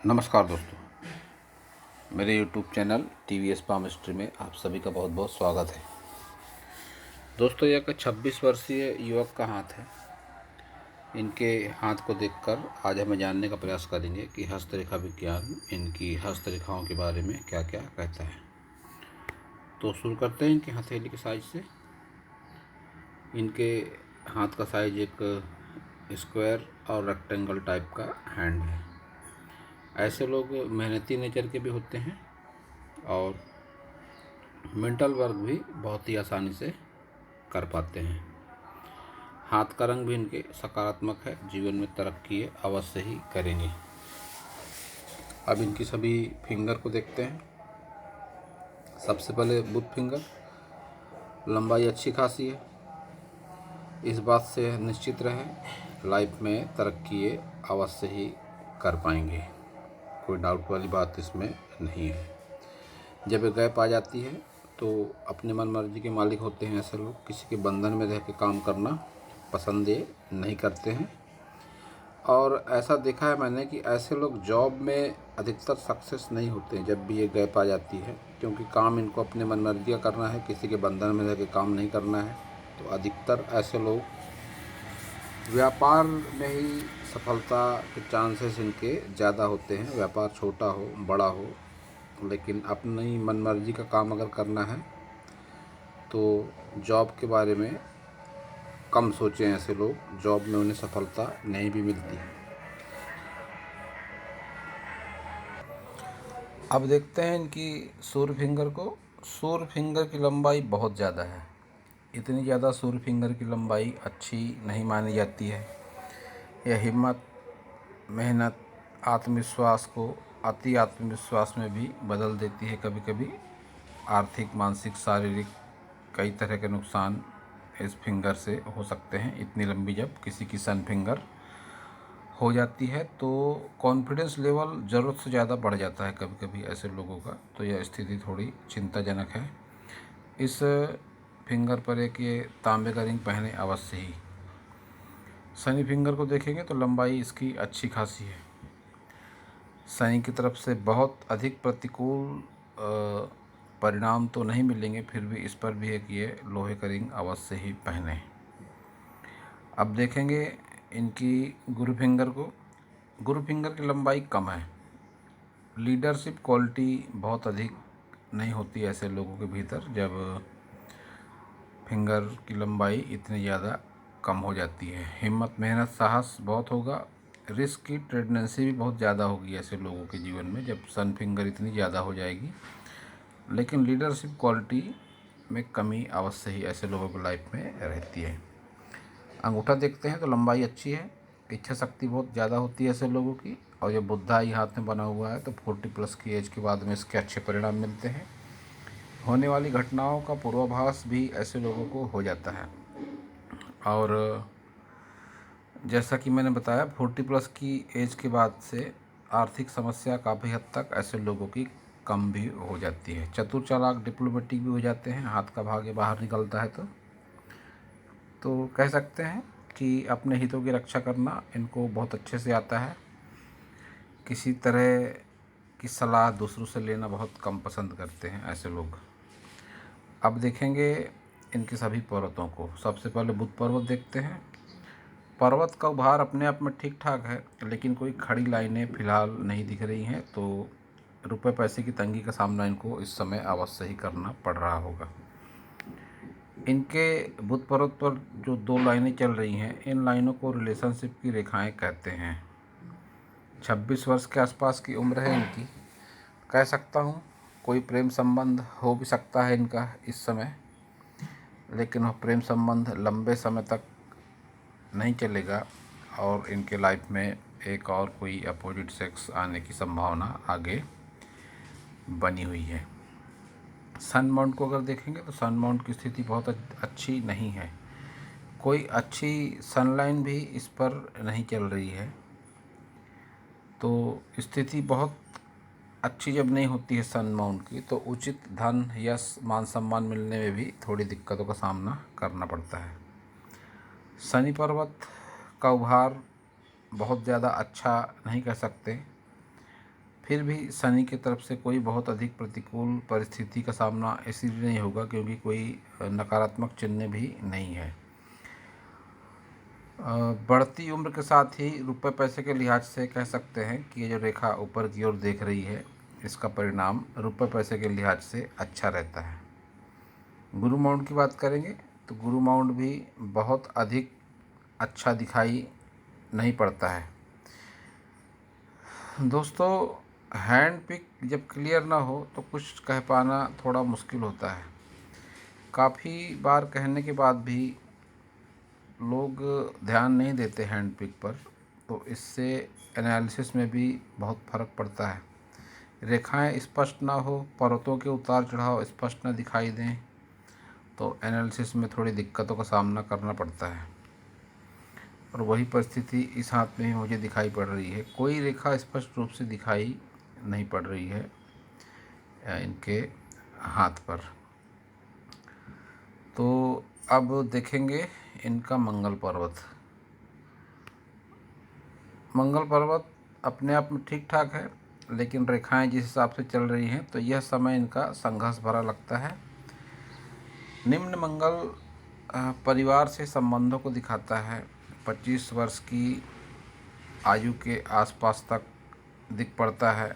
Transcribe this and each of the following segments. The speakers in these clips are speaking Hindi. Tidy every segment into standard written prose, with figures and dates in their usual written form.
नमस्कार दोस्तों, मेरे YouTube चैनल TVS पामिस्ट्री में आप सभी का बहुत बहुत स्वागत है। दोस्तों, यह एक 26 वर्षीय युवक का हाथ है। इनके हाथ को देखकर आज हमें जानने का प्रयास करेंगे कि हस्तरेखा विज्ञान इनकी हस्तरेखाओं के बारे में क्या क्या कहता है। तो शुरू करते हैं इनकी हथेली के साइज से। इनके हाथ का साइज एक स्क्वायर और रेक्टेंगल टाइप का हैंड है। ऐसे लोग मेहनती नेचर के भी होते हैं और मेंटल वर्क भी बहुत ही आसानी से कर पाते हैं। हाथ का रंग भी इनके सकारात्मक है, जीवन में तरक्की अवश्य ही करेंगे। अब इनकी सभी फिंगर को देखते हैं। सबसे पहले बुध फिंगर, लंबाई अच्छी खासी है। इस बात से निश्चित रहें लाइफ में तरक्की अवश्य ही कर पाएंगे, कोई डाउट वाली बात इसमें नहीं है। जब गैप आ जाती है तो अपने मन मर्जी के मालिक होते हैं। ऐसे लोग किसी के बंधन में रह के काम करना पसंद नहीं करते हैं। और ऐसा देखा है मैंने कि ऐसे लोग जॉब में अधिकतर सक्सेस नहीं होते हैं जब भी ये गैप आ जाती है, क्योंकि काम इनको अपने मन मर्जी का करना है, किसी के बंधन में रह के काम नहीं करना है। तो अधिकतर ऐसे लोग व्यापार में ही सफलता के चांसेस इनके ज़्यादा होते हैं। व्यापार छोटा हो बड़ा हो, लेकिन अपनी मनमर्जी का काम अगर करना है तो जॉब के बारे में कम सोचें। ऐसे लोग जॉब में उन्हें सफलता नहीं भी मिलती। अब देखते हैं इनकी सूर्य फिंगर को। सूर्य फिंगर की लंबाई बहुत ज़्यादा है। इतनी ज़्यादा सूर्य फिंगर की लंबाई अच्छी नहीं मानी जाती है। यह हिम्मत, मेहनत, आत्मविश्वास को अति आत्मविश्वास में भी बदल देती है। कभी कभी आर्थिक, मानसिक, शारीरिक कई तरह के नुकसान इस फिंगर से हो सकते हैं। इतनी लंबी जब किसी की सन फिंगर हो जाती है तो कॉन्फिडेंस लेवल ज़रूरत से ज़्यादा बढ़ जाता है कभी कभी ऐसे लोगों का। तो यह स्थिति थोड़ी चिंताजनक है। इस फिंगर पर एक ये तांबे का रिंग पहने अवश्य ही। शनि फिंगर को देखेंगे तो लंबाई इसकी अच्छी खासी है। शनि की तरफ से बहुत अधिक प्रतिकूल परिणाम तो नहीं मिलेंगे, फिर भी इस पर भी एक ये लोहे का रिंग अवश्य ही पहने। अब देखेंगे इनकी गुरु फिंगर को। गुरु फिंगर की लंबाई कम है। लीडरशिप क्वालिटी बहुत अधिक नहीं होती ऐसे लोगों के भीतर जब फिंगर की लंबाई इतनी ज़्यादा कम हो जाती है। हिम्मत, मेहनत, साहस बहुत होगा। रिस्क की टेंडेंसी भी बहुत ज़्यादा होगी ऐसे लोगों के जीवन में जब सन फिंगर इतनी ज़्यादा हो जाएगी। लेकिन लीडरशिप क्वालिटी में कमी अवश्य ही ऐसे लोगों की लाइफ में रहती है। अंगूठा देखते हैं तो लंबाई अच्छी है। इच्छा शक्ति बहुत ज़्यादा होती है ऐसे लोगों की। और ये बुद्धा ही हाथ में बना हुआ है तो 40+ की एज के बाद में इसके अच्छे परिणाम मिलते हैं। होने वाली घटनाओं का पूर्वाभास भी ऐसे लोगों को हो जाता है। और जैसा कि मैंने बताया 40+ की एज के बाद से आर्थिक समस्या काफ़ी हद तक ऐसे लोगों की कम भी हो जाती है। चतुर, चालाक, डिप्लोमेटिक भी हो जाते हैं। हाथ का भाग्य बाहर निकलता है तो कह सकते हैं कि अपने हितों की रक्षा करना इनको बहुत अच्छे से आता है। किसी तरह की सलाह दूसरों से लेना बहुत कम पसंद करते हैं ऐसे लोग। अब देखेंगे इनके सभी पर्वतों को। सबसे पहले बुध पर्वत देखते हैं। पर्वत का उभार अपने आप में ठीक ठाक है, लेकिन कोई खड़ी लाइनें फिलहाल नहीं दिख रही हैं। तो रुपए पैसे की तंगी का सामना इनको इस समय अवश्य ही करना पड़ रहा होगा। इनके बुध पर्वत पर जो 2 लाइनें चल रही हैं, इन लाइनों को रिलेशनशिप की रेखाएं कहते हैं। 26 वर्ष के आसपास की उम्र है इनकी। कह सकता हूँ कोई प्रेम संबंध हो भी सकता है इनका इस समय, लेकिन वह प्रेम संबंध लंबे समय तक नहीं चलेगा और इनके लाइफ में एक और कोई अपोजिट सेक्स आने की संभावना आगे बनी हुई है। सन माउंट को अगर देखेंगे तो सन माउंट की स्थिति बहुत अच्छी नहीं है। कोई अच्छी सनलाइन भी इस पर नहीं चल रही है। तो स्थिति बहुत अच्छी जब नहीं होती है सन माउंट की तो उचित धन, यश, मान सम्मान मिलने में भी थोड़ी दिक्कतों का सामना करना पड़ता है। शनि पर्वत का उभार बहुत ज़्यादा अच्छा नहीं कह सकते। फिर भी शनि की तरफ से कोई बहुत अधिक प्रतिकूल परिस्थिति का सामना इसीलिए नहीं होगा क्योंकि कोई नकारात्मक चिन्ह भी नहीं है। बढ़ती उम्र के साथ ही रुपए पैसे के लिहाज से कह सकते हैं कि ये जो रेखा ऊपर की ओर देख रही है, इसका परिणाम रुपए पैसे के लिहाज से अच्छा रहता है। गुरु माउंट की बात करेंगे तो गुरु माउंट भी बहुत अधिक अच्छा दिखाई नहीं पड़ता है। दोस्तों, हैंड पिक जब क्लियर ना हो तो कुछ कह पाना थोड़ा मुश्किल होता है। काफ़ी बार कहने के बाद भी लोग ध्यान नहीं देते हैंड पिक पर, तो इससे एनालिसिस में भी बहुत फ़र्क पड़ता है। रेखाएं स्पष्ट ना हो, पर्वतों के उतार चढ़ाव स्पष्ट ना दिखाई दें, तो एनालिसिस में थोड़ी दिक्कतों का सामना करना पड़ता है। और वही परिस्थिति इस हाथ में ही मुझे दिखाई पड़ रही है। कोई रेखा स्पष्ट रूप से दिखाई नहीं पड़ रही है इनके हाथ पर। तो अब देखेंगे इनका मंगल पर्वत। मंगल पर्वत अपने आप में ठीक ठाक है, लेकिन रेखाएं जिस हिसाब से चल रही हैं तो यह समय इनका संघर्ष भरा लगता है। निम्न मंगल परिवार से संबंधों को दिखाता है। 25 वर्ष की आयु के आसपास तक दिख पड़ता है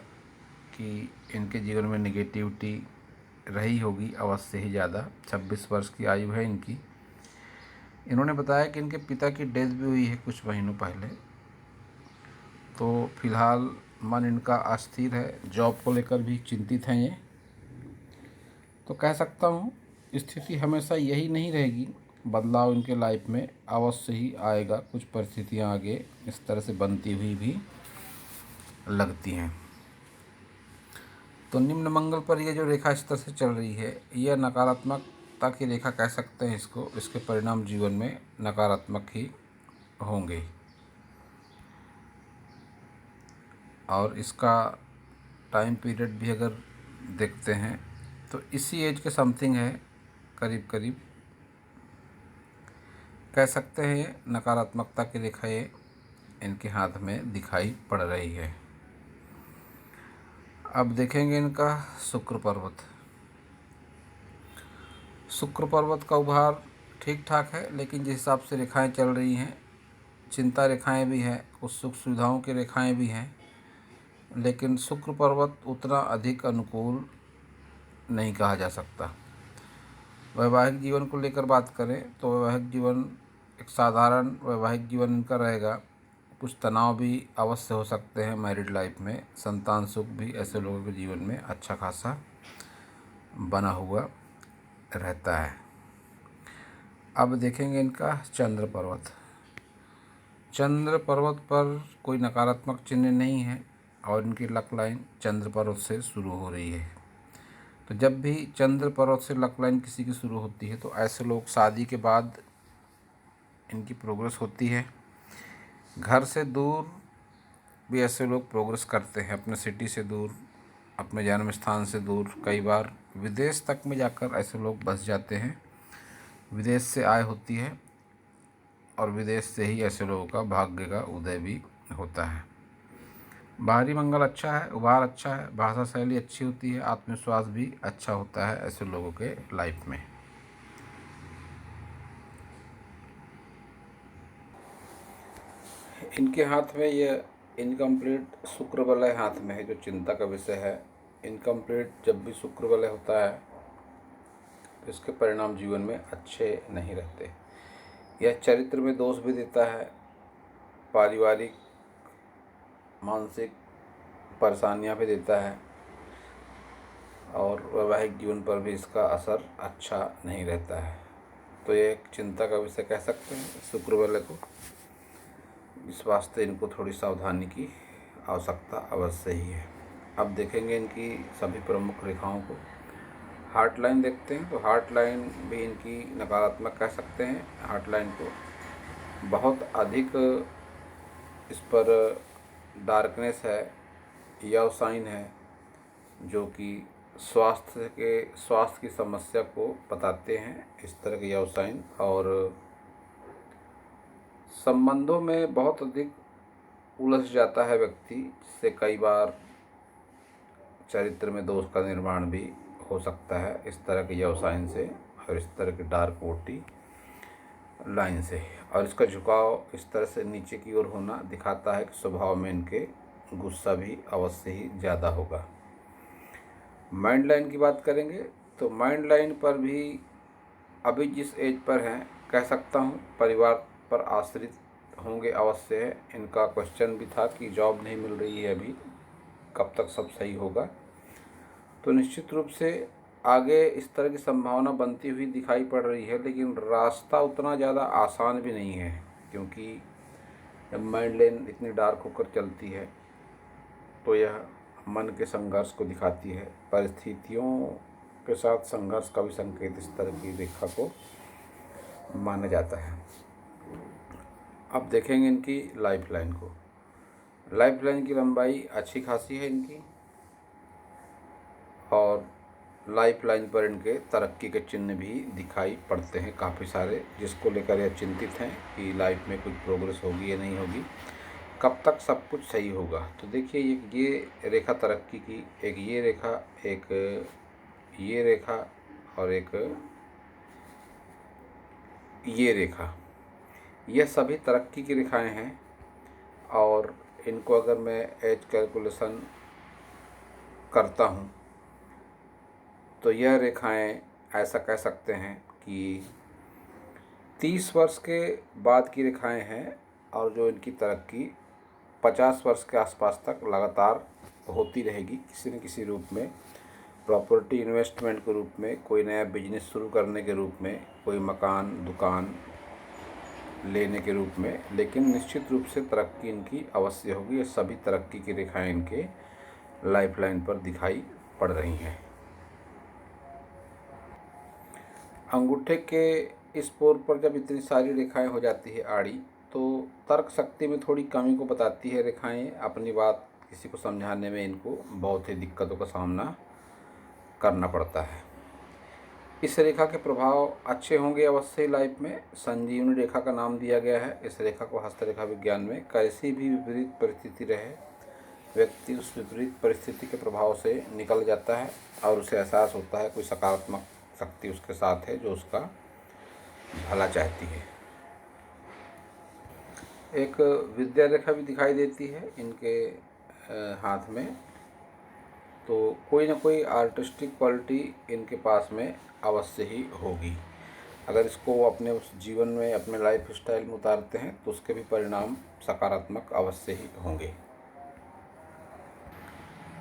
कि इनके जीवन में निगेटिविटी रही होगी अवश्य ही ज़्यादा। 26 वर्ष की आयु है इनकी। इन्होंने बताया कि इनके पिता की डेथ भी हुई है कुछ महीनों पहले। तो फिलहाल मन इनका अस्थिर है, जॉब को लेकर भी चिंतित हैं ये। तो कह सकता हूँ स्थिति हमेशा यही नहीं रहेगी, बदलाव इनके लाइफ में अवश्य ही आएगा। कुछ परिस्थितियाँ आगे इस तरह से बनती हुई भी लगती हैं। तो निम्न मंगल पर यह जो रेखा इस तरह से चल रही है, यह नकारात्मकता की रेखा कह सकते हैं इसको। इसके परिणाम जीवन में नकारात्मक ही होंगे। और इसका टाइम पीरियड भी अगर देखते हैं तो इसी एज के समथिंग है, करीब करीब कह सकते हैं। नकारात्मकता की रेखा ये इनके हाथ में दिखाई पड़ रही है। अब देखेंगे इनका शुक्र पर्वत। शुक्र पर्वत का उभार ठीक ठाक है, लेकिन जिस हिसाब से रेखाएं चल रही हैं, चिंता रेखाएं भी हैं, कुछ सुख सुविधाओं की रेखाएं भी हैं, लेकिन शुक्र पर्वत उतना अधिक अनुकूल नहीं कहा जा सकता। वैवाहिक जीवन को लेकर बात करें तो वैवाहिक जीवन एक साधारण वैवाहिक जीवन इनका रहेगा। कुछ तनाव भी अवश्य हो सकते हैं मैरिड लाइफ में। संतान सुख भी ऐसे लोगों के जीवन में अच्छा खासा बना हुआ रहता है। अब देखेंगे इनका चंद्र पर्वत। चंद्र पर्वत पर कोई नकारात्मक चिन्ह नहीं है और इनकी लक लाइन चंद्र पर्वत से शुरू हो रही है। तो जब भी चंद्र पर्वत से लक लाइन किसी की शुरू होती है तो ऐसे लोग शादी के बाद इनकी प्रोग्रेस होती है। घर से दूर भी ऐसे लोग प्रोग्रेस करते हैं, अपने सिटी से दूर, अपने जन्म स्थान से दूर, कई बार विदेश तक में जाकर ऐसे लोग बस जाते हैं। विदेश से आय होती है और विदेश से ही ऐसे लोगों का भाग्य का उदय भी होता है। बाहरी मंगल अच्छा है, उभार अच्छा है, भाषा शैली अच्छी होती है, आत्मविश्वास भी अच्छा होता है ऐसे लोगों के लाइफ में। इनके हाथ में ये इनकम्प्लीट शुक्र वलय हाथ में है, जो चिंता का विषय है। इनकम्प्लीट जब भी शुक्र वलय होता है तो इसके परिणाम जीवन में अच्छे नहीं रहते। यह चरित्र में दोष भी देता है, पारिवारिक मानसिक परेशानियां भी देता है और वैवाहिक जीवन पर भी इसका असर अच्छा नहीं रहता है। तो ये एक चिंता का विषय कह सकते हैं शुक्र वलय को। इस वास्ते इनको थोड़ी सावधानी की आवश्यकता अवश्य ही है। अब देखेंगे इनकी सभी प्रमुख रेखाओं को। हार्ट लाइन देखते हैं तो हार्ट लाइन भी इनकी नकारात्मक कह सकते हैं। हार्ट लाइन को बहुत अधिक इस पर डार्कनेस है, यव साइन है, जो कि स्वास्थ्य की समस्या को बताते हैं, इस तरह के यव साइन। और संबंधों में बहुत अधिक उलझ जाता है व्यक्ति, जिससे कई बार चरित्र में दोष का निर्माण भी हो सकता है इस तरह के व्यवसाय से और इस तरह की डार्क मोटी लाइन से। और इसका झुकाव इस तरह से नीचे की ओर होना दिखाता है कि स्वभाव में इनके गुस्सा भी अवश्य ही ज़्यादा होगा। माइंड लाइन की बात करेंगे तो माइंड लाइन पर भी अभी जिस एज पर हैं कह सकता हूँ परिवार पर आश्रित होंगे अवश्य है। इनका क्वेश्चन भी था कि जॉब नहीं मिल रही है अभी, कब तक सब सही होगा। तो निश्चित रूप से आगे इस तरह की संभावना बनती हुई दिखाई पड़ रही है, लेकिन रास्ता उतना ज़्यादा आसान भी नहीं है, क्योंकि जब माइंड लाइन इतनी डार्क होकर चलती है तो यह मन के संघर्ष को दिखाती है। परिस्थितियों के साथ संघर्ष का भी संकेत इस तरह की रेखा को माना जाता है। अब देखेंगे इनकी लाइफ लाइन को। लाइफ लाइन की लंबाई अच्छी खासी है इनकी, और लाइफ लाइन पर इनके तरक्की के चिन्ह भी दिखाई पड़ते हैं काफ़ी सारे, जिसको लेकर यह चिंतित हैं कि लाइफ में कुछ प्रोग्रेस होगी या नहीं होगी, कब तक सब कुछ सही होगा। तो देखिए ये रेखा तरक्की की, एक ये रेखा, एक ये रेखा और एक ये रेखा, यह सभी तरक्की की रेखाएं हैं। और इनको अगर मैं एज कैलकुलेशन करता हूँ तो यह रेखाएं ऐसा कह सकते हैं कि 30 वर्ष के बाद की रेखाएं हैं, और जो इनकी तरक्की 50 वर्ष के आसपास तक लगातार होती रहेगी किसी न किसी रूप में। प्रॉपर्टी इन्वेस्टमेंट के रूप में, कोई नया बिजनेस शुरू करने के रूप में, कोई मकान दुकान लेने के रूप में, लेकिन निश्चित रूप से तरक्की इनकी अवश्य होगी। ये सभी तरक्की की रेखाएं इनके लाइफ लाइन पर दिखाई पड़ रही हैं। अंगूठे के इस पोर पर जब इतनी सारी रेखाएं हो जाती है आड़ी, तो तर्क शक्ति में थोड़ी कमी को बताती है रेखाएं। अपनी बात किसी को समझाने में इनको बहुत ही दिक्कतों का सामना करना पड़ता है। इस रेखा के प्रभाव अच्छे होंगे अवश्य ही लाइफ में। संजीवनी रेखा का नाम दिया गया है इस रेखा को हस्तरेखा विज्ञान में। कैसी भी विपरीत परिस्थिति रहे, व्यक्ति उस विपरीत परिस्थिति के प्रभाव से निकल जाता है और उसे एहसास होता है कोई सकारात्मक शक्ति उसके साथ है जो उसका भला चाहती है। एक विद्या रेखा भी दिखाई देती है इनके हाथ में। तो कोई ना कोई आर्टिस्टिक क्वालिटी इनके पास में अवश्य ही होगी। अगर इसको वो अपने उस जीवन में, अपने लाइफ स्टाइल में उतारते हैं तो उसके भी परिणाम सकारात्मक अवश्य ही होंगे।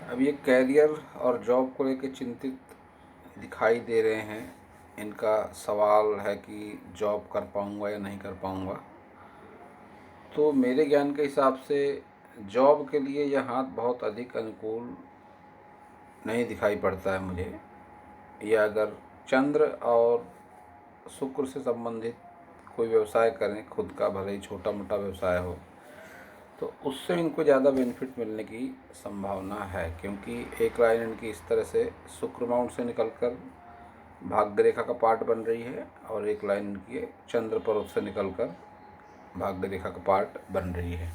अब ये कैरियर और जॉब को लेकर चिंतित दिखाई दे रहे हैं। इनका सवाल है कि जॉब कर पाऊँगा या नहीं कर पाऊँगा। तो मेरे ज्ञान के हिसाब से जॉब के लिए यह हाथ बहुत अधिक अनुकूल नहीं दिखाई पड़ता है मुझे। या अगर चंद्र और शुक्र से संबंधित कोई व्यवसाय करें, खुद का भले ही छोटा मोटा व्यवसाय हो, तो उससे इनको ज़्यादा बेनिफिट मिलने की संभावना है। क्योंकि एक लाइन इनकी इस तरह से शुक्र माउंट से निकलकर भाग्य रेखा का पार्ट बन रही है, और एक लाइन इनकी चंद्र पर्वत से निकलकर भाग्य रेखा का पार्ट बन रही है।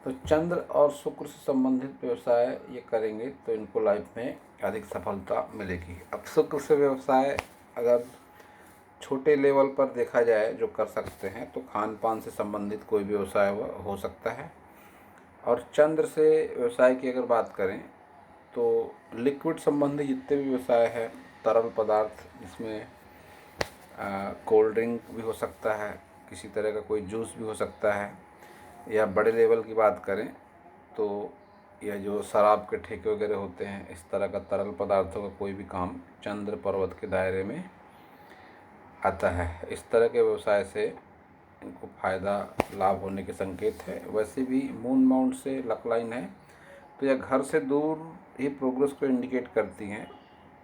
तो चंद्र और शुक्र से संबंधित व्यवसाय ये करेंगे तो इनको लाइफ में अधिक सफलता मिलेगी। अब शुक्र से व्यवसाय अगर छोटे लेवल पर देखा जाए जो कर सकते हैं, तो खान पान से संबंधित कोई व्यवसाय हो सकता है। और चंद्र से व्यवसाय की अगर बात करें तो लिक्विड संबंधी जितने भी व्यवसाय है, तरल पदार्थ जिसमें कोल्ड ड्रिंक भी हो सकता है, किसी तरह का कोई जूस भी हो सकता है, या बड़े लेवल की बात करें तो यह जो शराब के ठेके वगैरह होते हैं, इस तरह का तरल पदार्थों का कोई भी काम चंद्र पर्वत के दायरे में आता है। इस तरह के व्यवसाय से इनको फ़ायदा लाभ होने के संकेत है। वैसे भी मून माउंट से लक लाइन है, तो यह घर से दूर ही प्रोग्रेस को इंडिकेट करती हैं।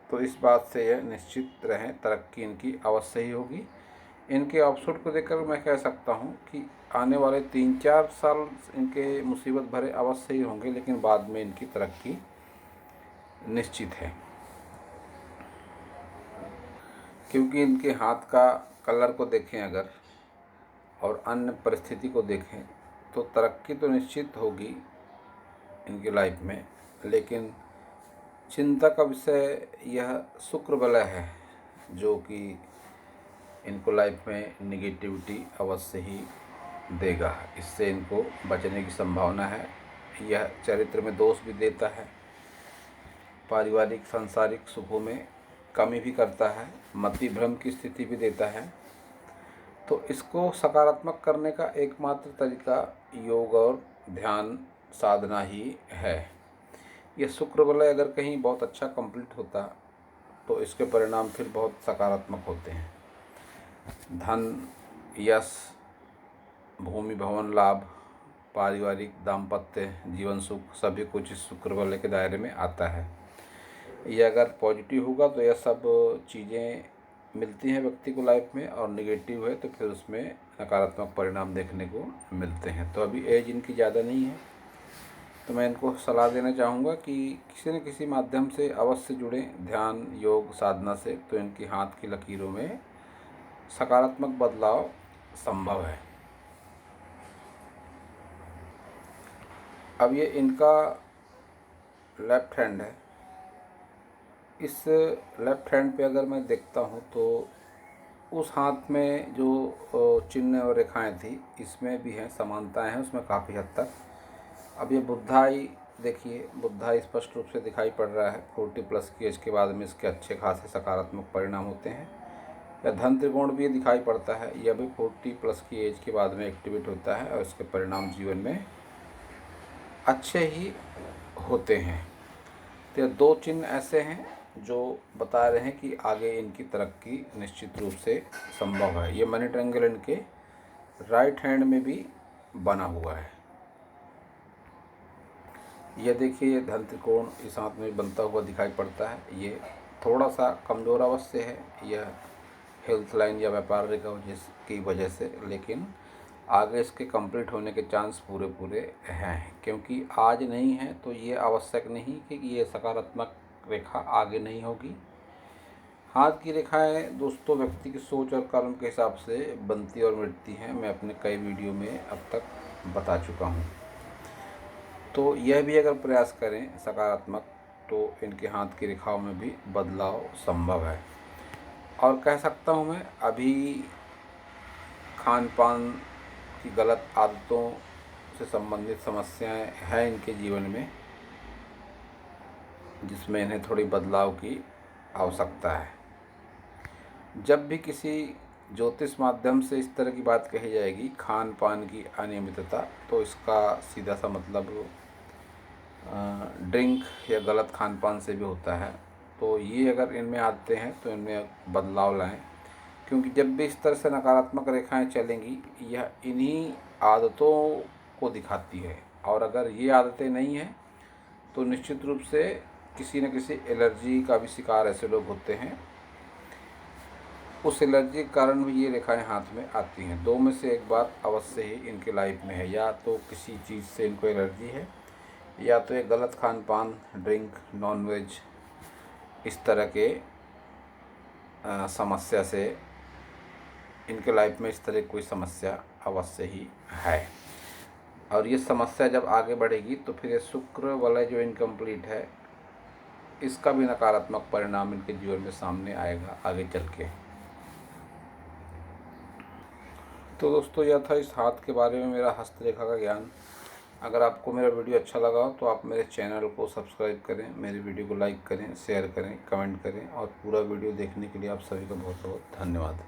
तो इस बात से यह निश्चित रहें तरक्की इनकी अवश्य ही होगी। इनके ऑप्शनों को देखकर मैं कह सकता हूँ कि आने वाले 3-4 साल इनके मुसीबत भरे अवश्य ही होंगे, लेकिन बाद में इनकी तरक्की निश्चित है। क्योंकि इनके हाथ का कलर को देखें अगर और अन्य परिस्थिति को देखें तो तरक्की तो निश्चित होगी इनकी लाइफ में, लेकिन चिंता का विषय यह शुक्र वलय है, जो कि इनको लाइफ में निगेटिविटी अवश्य ही देगा। इससे इनको बचने की संभावना है। यह चरित्र में दोष भी देता है, पारिवारिक सांसारिक सुखों में कमी भी करता है, मति भ्रम की स्थिति भी देता है। तो इसको सकारात्मक करने का एकमात्र तरीका योग और ध्यान साधना ही है। यह शुक्र वलय अगर कहीं बहुत अच्छा कंप्लीट होता तो इसके परिणाम फिर बहुत सकारात्मक होते हैं। धन, यश, भूमि भवन लाभ, पारिवारिक दाम्पत्य जीवन सुख सभी कुछ इस शुक्र वलय के दायरे में आता है। यह अगर पॉजिटिव होगा तो यह सब चीज़ें मिलती हैं व्यक्ति को लाइफ में, और निगेटिव है तो फिर उसमें नकारात्मक परिणाम देखने को मिलते हैं। तो अभी एज इनकी ज़्यादा नहीं है, तो मैं इनको सलाह देना चाहूँगा कि किसी न किसी माध्यम से अवश्य जुड़ें ध्यान योग साधना से, तो इनकी हाथ की लकीरों में सकारात्मक बदलाव संभव है। अब ये इनका लेफ्ट हैंड है। इस लेफ्ट हैंड पे अगर मैं देखता हूँ तो उस हाथ में जो चिन्ह और रेखाएं थी इसमें भी हैं, समानताएं हैं उसमें काफ़ी हद तक। अब ये बुद्धाई देखिए, बुद्धाई स्पष्ट रूप से दिखाई पड़ रहा है। 40+ की एज के बाद में इसके अच्छे खासे सकारात्मक परिणाम होते हैं। या धन त्रिकोण भी दिखाई पड़ता है, यह भी 40+ की एज के बाद में एक्टिवेट होता है और इसके परिणाम जीवन में अच्छे ही होते हैं। तो 2 चिन्ह ऐसे हैं जो बता रहे हैं कि आगे इनकी तरक्की निश्चित रूप से संभव है। ये मनी ट्रायंगल इनके राइट हैंड में भी बना हुआ है। ये देखिए, ये धन त्रिकोण इस हाथ में बनता हुआ दिखाई पड़ता है। ये थोड़ा सा कमज़ोर अवश्य है, यह हेल्थ लाइन या व्यापार रेखा की वजह से, लेकिन आगे इसके कंप्लीट होने के चांस पूरे हैं। क्योंकि आज नहीं है तो ये आवश्यक नहीं कि ये सकारात्मक रेखा आगे नहीं होगी। हाथ की रेखाएं दोस्तों व्यक्ति की सोच और कर्म के हिसाब से बनती और मिटती हैं। मैं अपने कई वीडियो में अब तक बता चुका हूँ। तो यह भी अगर प्रयास करें सकारात्मक, तो इनके हाथ की रेखाओं में भी बदलाव संभव है। और कह सकता हूँ मैं, अभी खान पान की गलत आदतों से संबंधित समस्याएं हैं इनके जीवन में, जिसमें इन्हें थोड़ी बदलाव की आवश्यकता है। जब भी किसी ज्योतिष माध्यम से इस तरह की बात कही जाएगी, खान पान की अनियमितता, तो इसका सीधा सा मतलब ड्रिंक या गलत खान पान से भी होता है। तो ये अगर इनमें आते हैं तो इनमें बदलाव लाएं, क्योंकि जब भी इस तरह से नकारात्मक रेखाएं चलेंगी, यह इन्हीं आदतों को दिखाती है। और अगर ये आदतें नहीं हैं तो निश्चित रूप से किसी न किसी एलर्जी का भी शिकार ऐसे लोग होते हैं। उस एलर्जी के कारण भी ये रेखाएं हाथ में आती हैं। 2 में से एक बात अवश्य ही इनके लाइफ में है, या तो किसी चीज़ से इनको एलर्जी है, या तो एक गलत खान पान, ड्रिंक, नॉनवेज, इस तरह के समस्या से इनके लाइफ में इस तरह कोई समस्या अवश्य ही है। और ये समस्या जब आगे बढ़ेगी तो फिर ये शुक्र वलय जो इनकम्प्लीट है, इसका भी नकारात्मक परिणाम इनके जीवन में सामने आएगा आगे चल के। तो दोस्तों, यह था इस हाथ के बारे में मेरा हस्तरेखा का ज्ञान। अगर आपको मेरा वीडियो अच्छा लगा हो तो आप मेरे चैनल को सब्सक्राइब करें, मेरे वीडियो को लाइक करें, शेयर करें, कमेंट करें, और पूरा वीडियो देखने के लिए आप सभी का बहुत बहुत धन्यवाद।